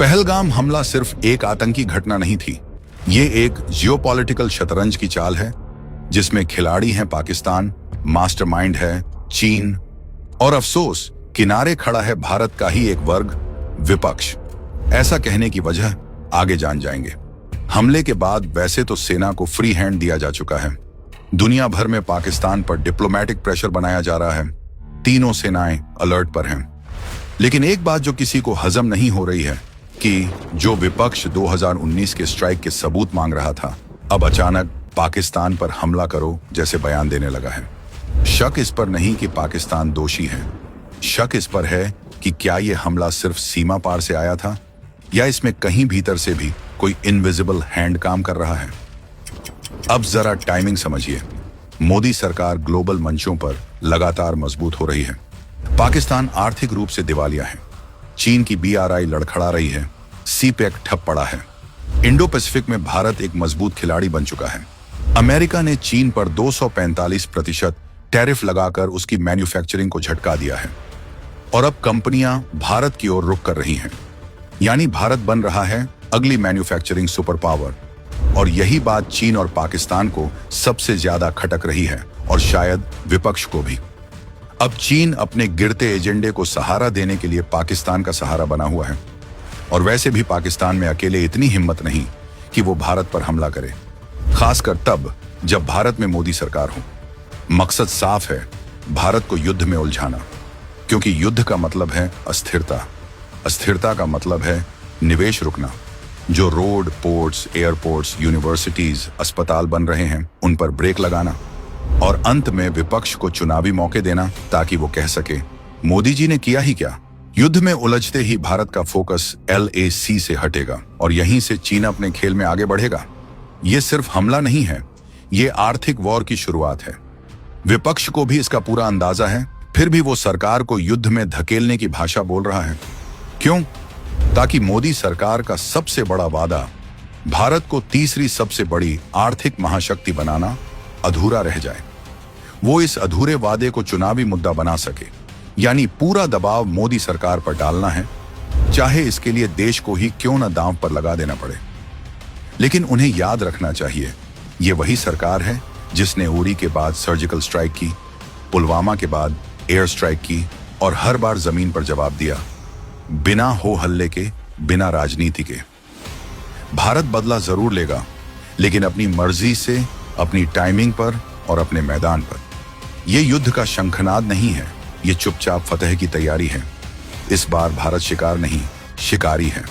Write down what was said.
पहलगाम हमला सिर्फ एक आतंकी घटना नहीं थी, ये एक जियोपॉलिटिकल शतरंज की चाल है जिसमें खिलाड़ी हैं पाकिस्तान, मास्टरमाइंड है चीन और अफसोस किनारे खड़ा है भारत का ही एक वर्ग, विपक्ष। ऐसा कहने की वजह आगे जान जाएंगे। हमले के बाद वैसे तो सेना को फ्री हैंड दिया जा चुका है, दुनिया भर में पाकिस्तान पर डिप्लोमेटिक प्रेशर बनाया जा रहा है, तीनों सेनाएं अलर्ट पर हैं। लेकिन एक बात जो किसी को हजम नहीं हो रही है कि जो विपक्ष 2019 के स्ट्राइक के सबूत मांग रहा था, अब अचानक पाकिस्तान पर हमला करो जैसे बयान देने लगा है। शक इस पर नहीं कि पाकिस्तान दोषी है, शक इस पर है कि क्या यह हमला सिर्फ सीमा पार से आया था या इसमें कहीं भीतर से भी कोई इनविजिबल हैंड काम कर रहा है। अब जरा टाइमिंग समझिए। मोदी सरकार ग्लोबल मंचों पर लगातार मजबूत हो रही है, पाकिस्तान आर्थिक रूप से दिवालिया है, चीन की BRI लड़खड़ा रही है, CPEC ठप पड़ा है, इंडो पैसिफिक में भारत एक मजबूत खिलाड़ी बन चुका है, अमेरिका ने चीन पर 245% टैरिफ लगाकर उसकी मैन्युफैक्चरिंग को झटका दिया है और अब कंपनियां भारत की ओर रुख कर रही हैं। यानी भारत बन रहा है अगली मैन्युफैक्चरिंग सुपर पावर। और यही बात चीन और पाकिस्तान को सबसे ज्यादा खटक रही है और शायद विपक्ष को भी। अब चीन अपने गिरते एजेंडे को सहारा देने के लिए पाकिस्तान का सहारा बना हुआ है और वैसे भी पाकिस्तान में अकेले इतनी हिम्मत नहीं कि वो भारत पर हमला करे, खासकर तब जब भारत में मोदी सरकार हो। मकसद साफ है, भारत को युद्ध में उलझाना, क्योंकि युद्ध का मतलब है अस्थिरता, अस्थिरता का मतलब है निवेश रुकना। जो रोड, पोर्ट्स, एयरपोर्ट्स, यूनिवर्सिटीज, अस्पताल बन रहे हैं उन पर ब्रेक लगाना और अंत में विपक्ष को चुनावी मौके देना ताकि वो कह सके मोदी जी ने किया ही क्या। युद्ध में उलझते ही भारत का फोकस LAC से हटेगा और यहीं से चीन अपने खेल में आगे बढ़ेगा। ये सिर्फ हमला नहीं है, ये आर्थिक वॉर की शुरुआत है। विपक्ष को भी इसका पूरा अंदाजा है, फिर भी वो सरकार को युद्ध में धकेलने की भाषा बोल रहा है। क्यों? ताकि मोदी सरकार का सबसे बड़ा वादा, भारत को तीसरी सबसे बड़ी आर्थिक महाशक्ति बनाना, अधूरा रह जाए। वो इस अधूरे वादे को चुनावी मुद्दा बना सके, यानी पूरा दबाव मोदी सरकार पर डालना है, चाहे इसके लिए देश को ही क्यों न दांव पर लगा देना पड़े। लेकिन उन्हें याद रखना चाहिए, ये वही सरकार है जिसने उरी के बाद सर्जिकल स्ट्राइक की, पुलवामा के बाद एयर स्ट्राइक की और हर बार जमीन पर जवाब दिया, बिना हो हल्ले के, बिना राजनीति के। भारत बदला जरूर लेगा, लेकिन अपनी मर्जी से, अपनी टाइमिंग पर और अपने मैदान पर। यह युद्ध का शंखनाद नहीं है, ये चुपचाप फतह की तैयारी है। इस बार भारत शिकार नहीं, शिकारी है।